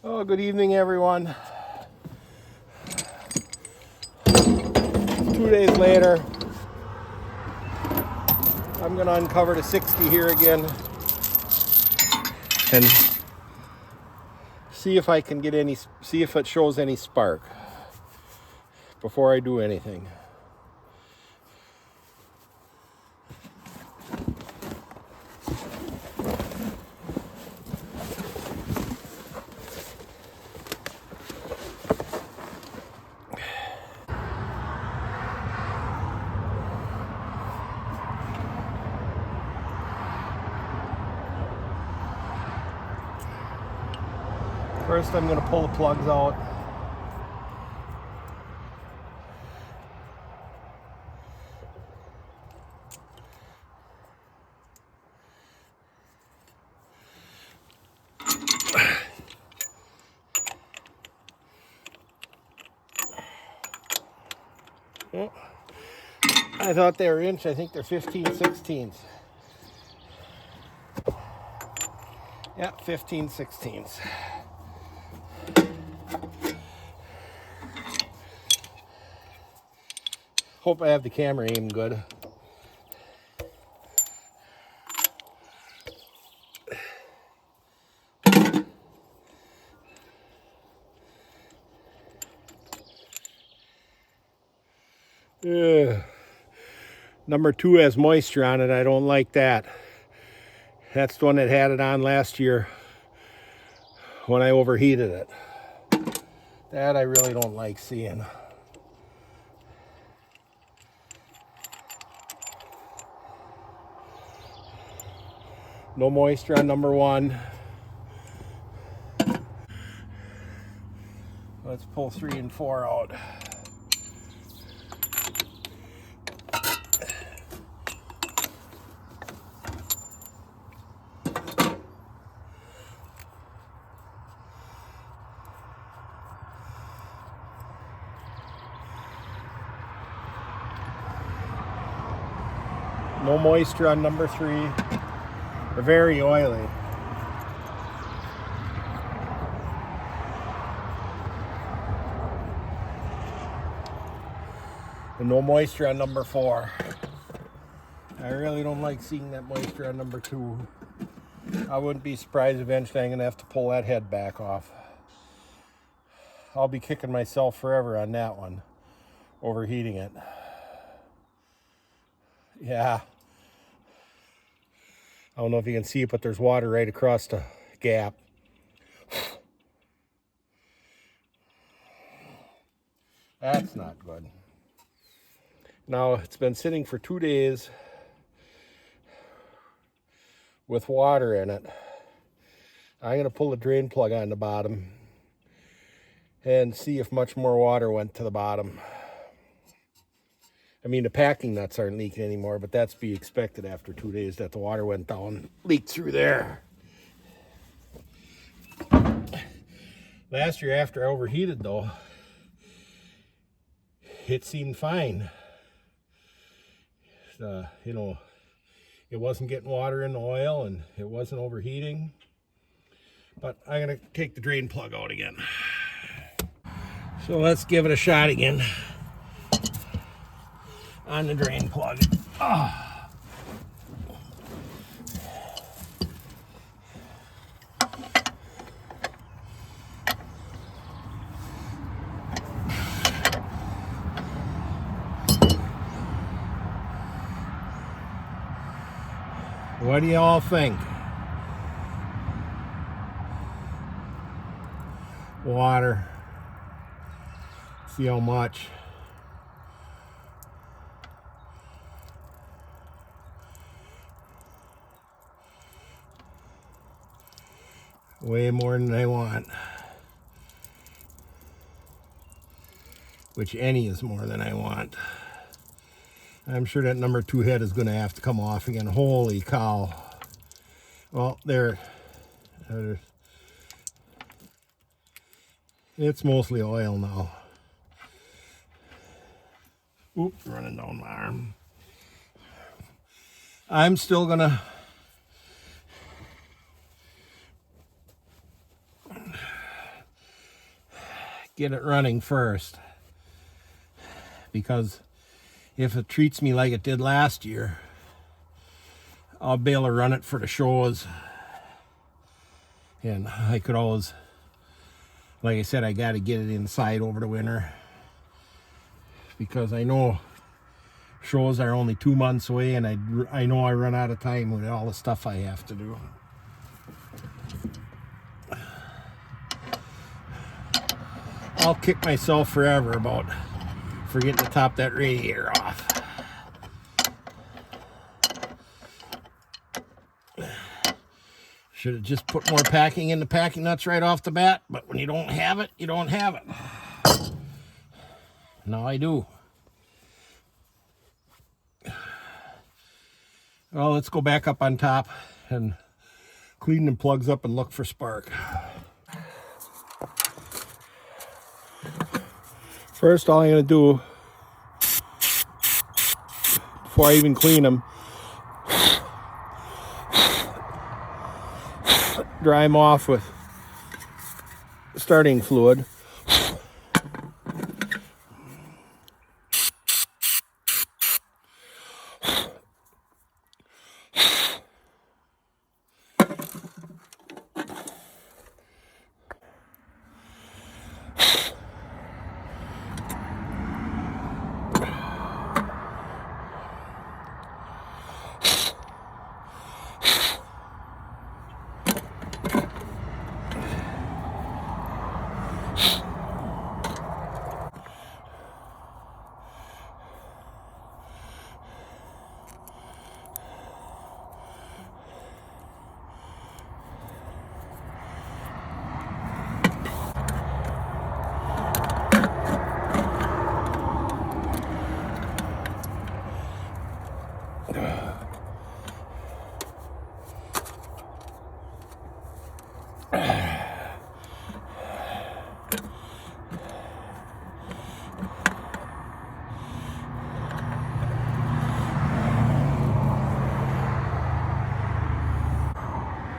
Oh, good evening, everyone. 2 days later, I'm going to uncover the 60 here again and see if I can get any, see if it shows any spark before I do anything. First, I'm going to pull the plugs out. Oh, I thought they were inch. I think they're 15/16. Yeah, 15/16. Hope I have the camera aimed good. Ugh. Number 2 has moisture on it. I don't like that. That's the one that had it on last year when I overheated it. That I really don't like seeing. No moisture on number 1. Let's pull 3 and 4 out. No moisture on number 3. They're very oily. And no moisture on number 4. I really don't like seeing that moisture on number 2. I wouldn't be surprised eventually I'm going to have to pull that head back off. I'll be kicking myself forever on that one, overheating it. Yeah. I don't know if you can see it, but there's water right across the gap. That's not good. Now, it's been sitting for 2 days with water in it. I'm going to pull the drain plug on the bottom and see if much more water went to the bottom. I mean, the packing nuts aren't leaking anymore, but that's to be expected after 2 days that the water went down, leaked through there. Last year after I overheated though, it seemed fine. You know, it wasn't getting water in the oil and it wasn't overheating. But I'm gonna take the drain plug out again. So let's give it a shot again on the drain plug. Oh. What do you all think? Water. See how much. Way more than I want. Which any is more than I want. I'm sure that number 2 head is going to have to come off again. Holy cow. Well, there. It's mostly oil now. Oops, running down my arm. I'm still going to get it running first, because if it treats me like it did last year, I'll be able to run it for the shows. And I could always, like I said, I got to get it inside over the winter, because I know shows are only 2 months away, and I know I run out of time with all the stuff I have to do. I'll kick myself forever about forgetting to top that radiator off. Should have just put more packing in the packing nuts right off the bat, but when you don't have it, you don't have it. Now I do. Well, let's go back up on top and clean the plugs up and look for spark. First, all I'm going to do, before I even clean them, dry them off with starting fluid.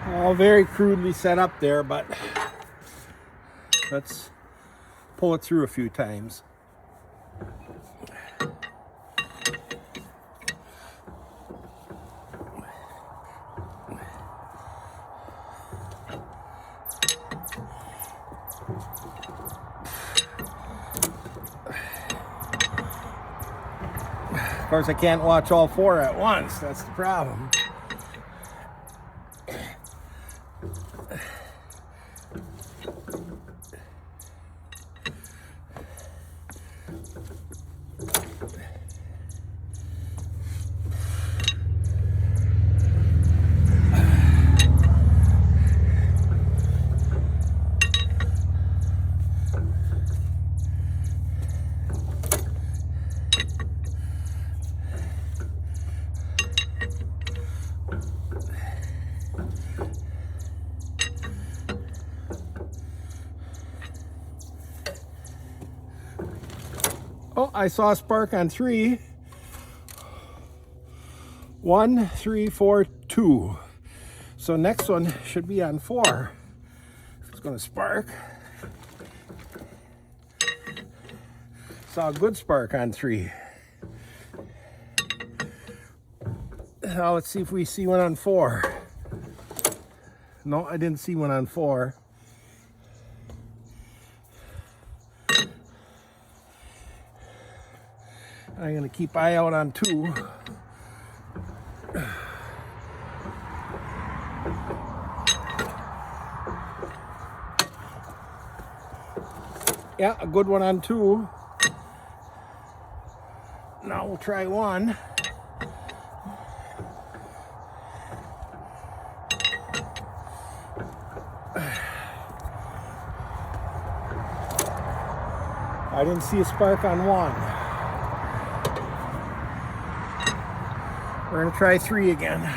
All very crudely set up there, but let's pull it through a few times. Of course, I can't watch all four at once. That's the problem. Oh, I saw a spark on 3. 1, 3, 4, 2. So next one should be on 4. If it's going to spark. Saw a good spark on 3. Now let's see if we see one on 4. No, I didn't see one on 4. I'm going to keep eye out on 2. Yeah, a good one on 2. Now we'll try 1. I didn't see a spark on 1. We're going to try 3 again.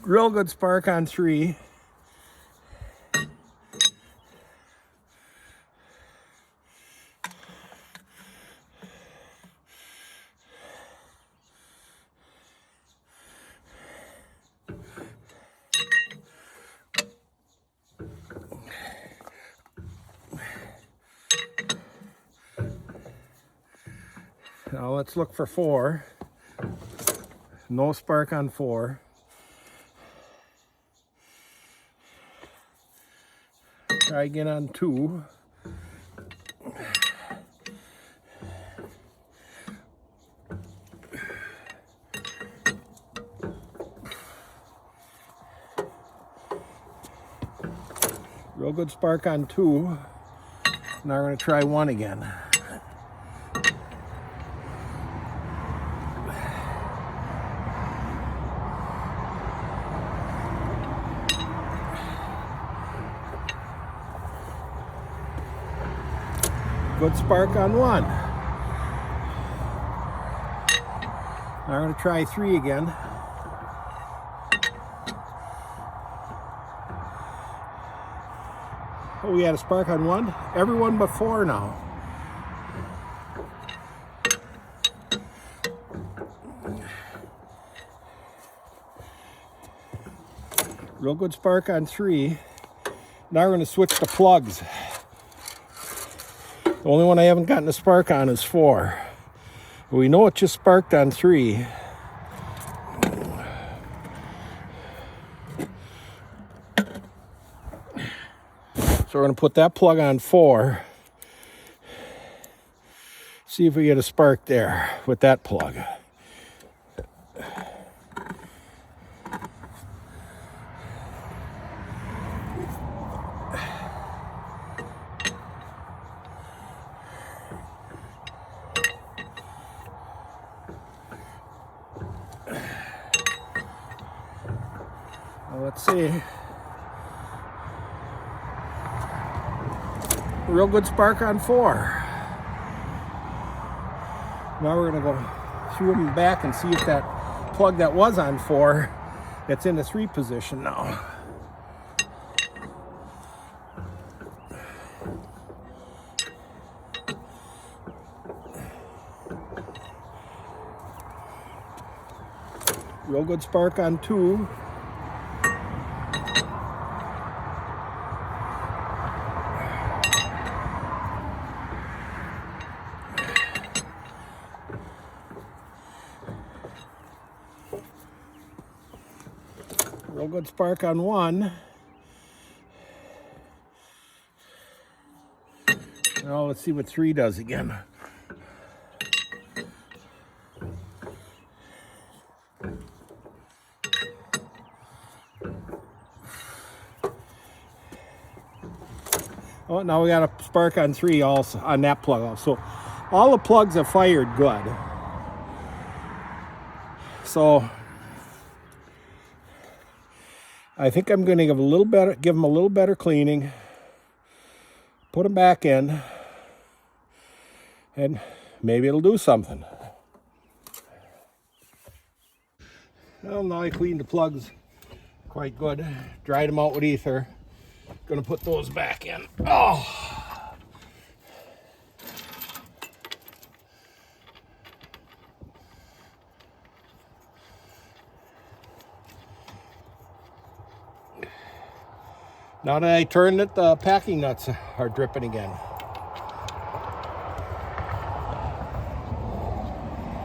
Real good spark on 3. Now let's look for 4. No spark on 4. Try again on 2. Real good spark on 2. Now we're going to try 1 again. Good spark on 1. Now we're going to try 3 again. Oh, we had a spark on 1. Everyone but 4 now. Real good spark on 3. Now we're going to switch to plugs. The only one I haven't gotten a spark on is 4. But we know it just sparked on 3. So we're going to put that plug on 4. See if we get a spark there with that plug. Well, let's see. Real good spark on 4. Now we're going to go through them back and see if that plug that was on 4, it's in the 3 position now. Real good spark on 2. Real good spark on 1. Now let's see what 3 does again. Oh, now we got a spark on 3 also on that plug also. All the plugs have fired good. So I think I'm going to give them a little better cleaning, put them back in, and maybe it'll do something. Well, now I cleaned the plugs quite good, dried them out with ether. Going to put those back in. Oh! Now that I turned it, the packing nuts are dripping again.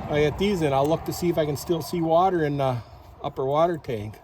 I get these in. I'll look to see if I can still see water in the upper water tank.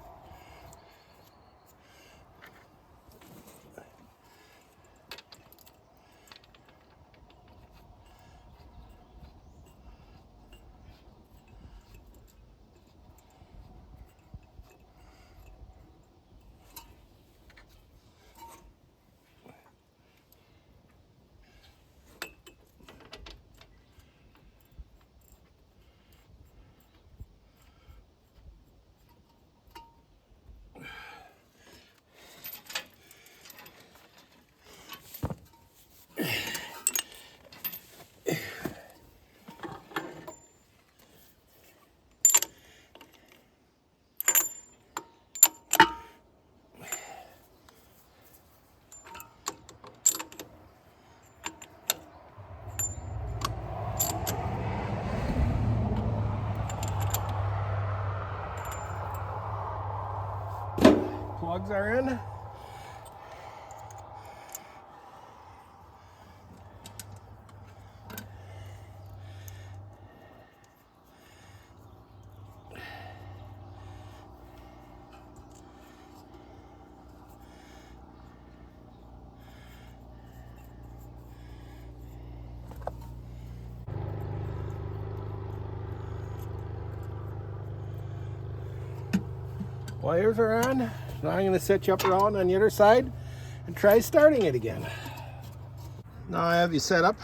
Plugs are in. Wires are on. Now I'm going to set you up around on the other side and try starting it again. Now I have you set up.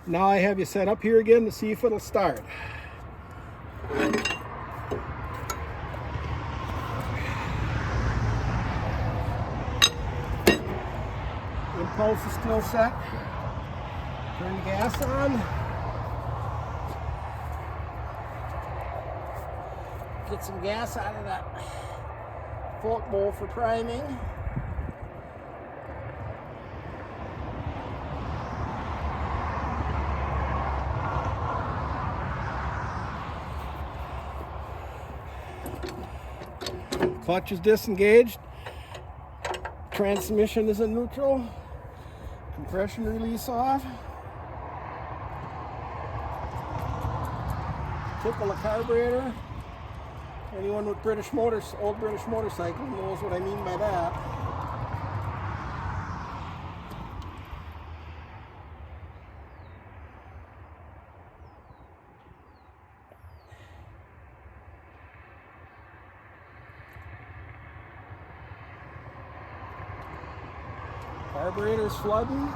Now I have you set up here again to see if it'll start. Impulse is still set. Turn the gas on. Get some gas out of that float bowl for priming. Clutch is disengaged. Transmission is in neutral. Compression release off. Tickle the carburetor. Anyone with old British motorcycle knows what I mean by that. Carburetor's flooding.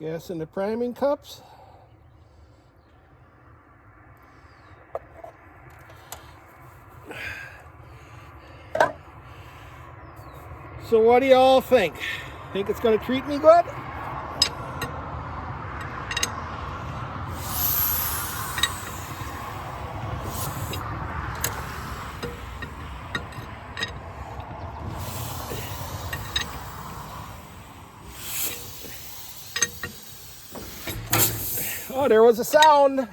Gas in the priming cups. So what do y'all think? Think it's going to treat me good? Oh, there was a sound.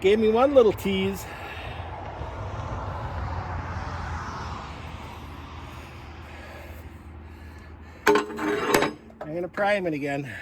Gave me one little tease. I'm gonna prime it again.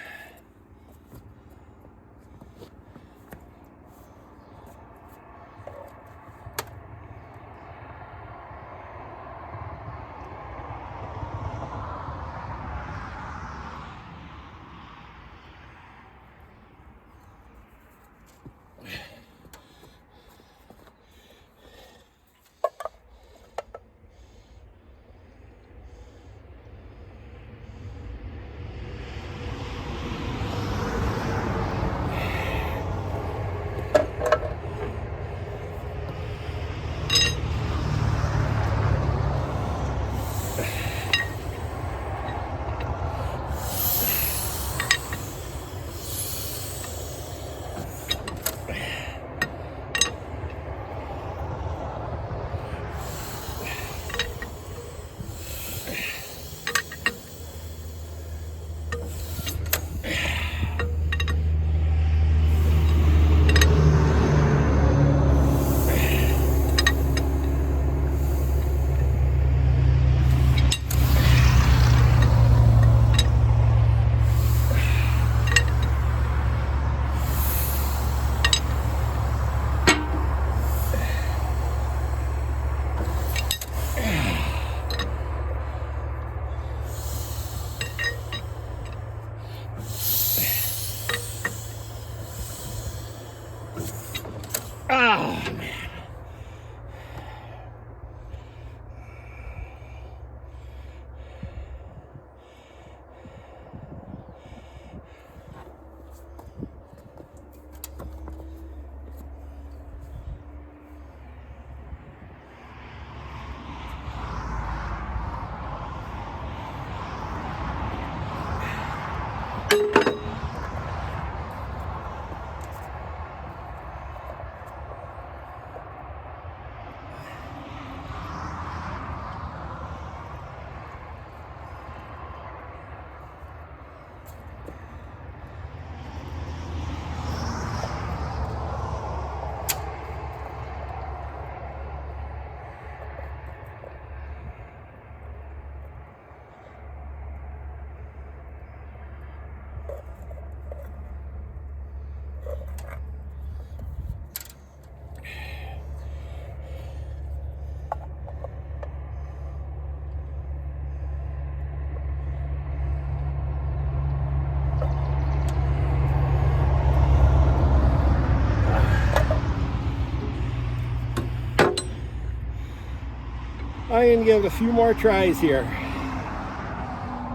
I'm going to give it a few more tries here.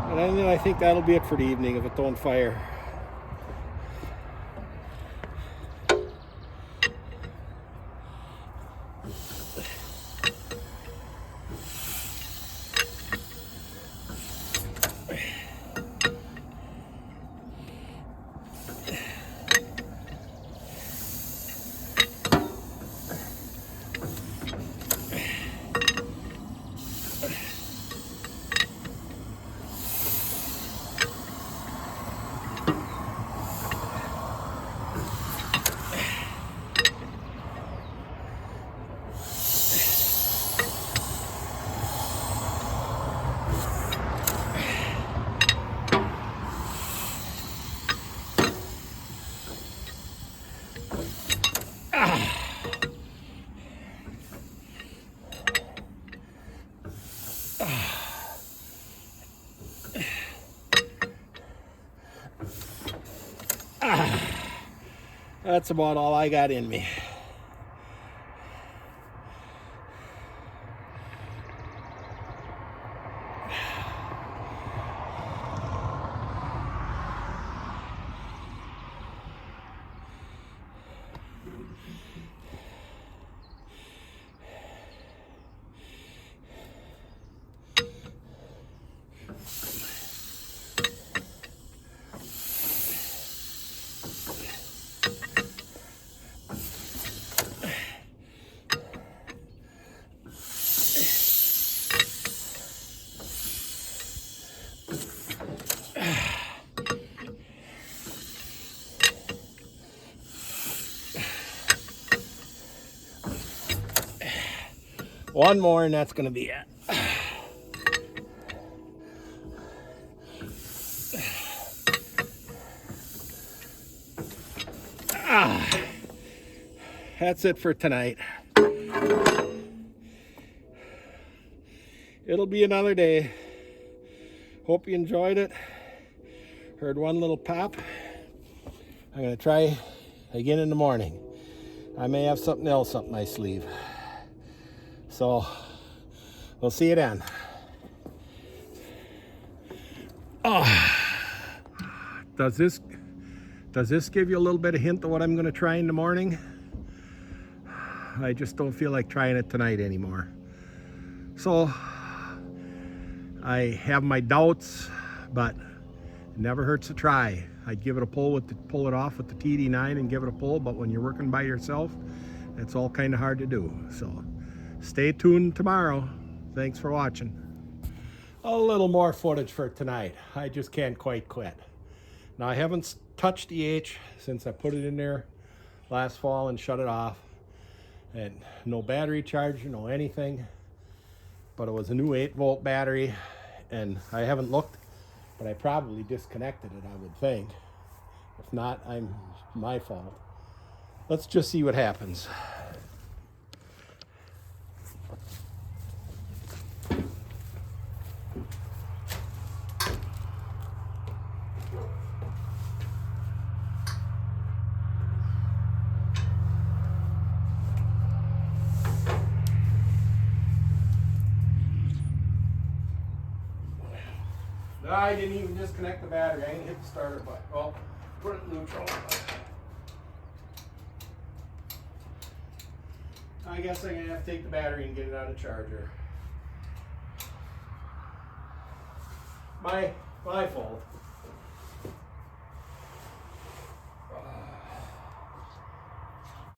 And then I think that'll be it for the evening if it don't fire. That's about all I got in me. One more and that's going to be it. That's it for tonight. It'll be another day. Hope you enjoyed it. Heard one little pop. I'm going to try again in the morning. I may have something else up my sleeve. So we'll see you then. Oh, does this give you a little bit of hint of what I'm going to try in the morning? I just don't feel like trying it tonight anymore. So I have my doubts, but it never hurts to try. I'd give it a pull pull it off with the TD9 and give it a pull, but when you're working by yourself, it's all kind of hard to do. So stay tuned tomorrow. Thanks for watching. A little more footage for tonight. I just can't quite quit. Now I haven't touched the H since I put it in there last fall and shut it off. And no battery charge, no anything. But it was a new 8-volt battery, and I haven't looked, but I probably disconnected it, I would think. If not, I'm my fault. Let's just see what happens. No, I didn't even disconnect the battery. I didn't hit the starter button. Well, put it in neutral. I guess I'm going to have to take the battery and get it out of charger. My fault.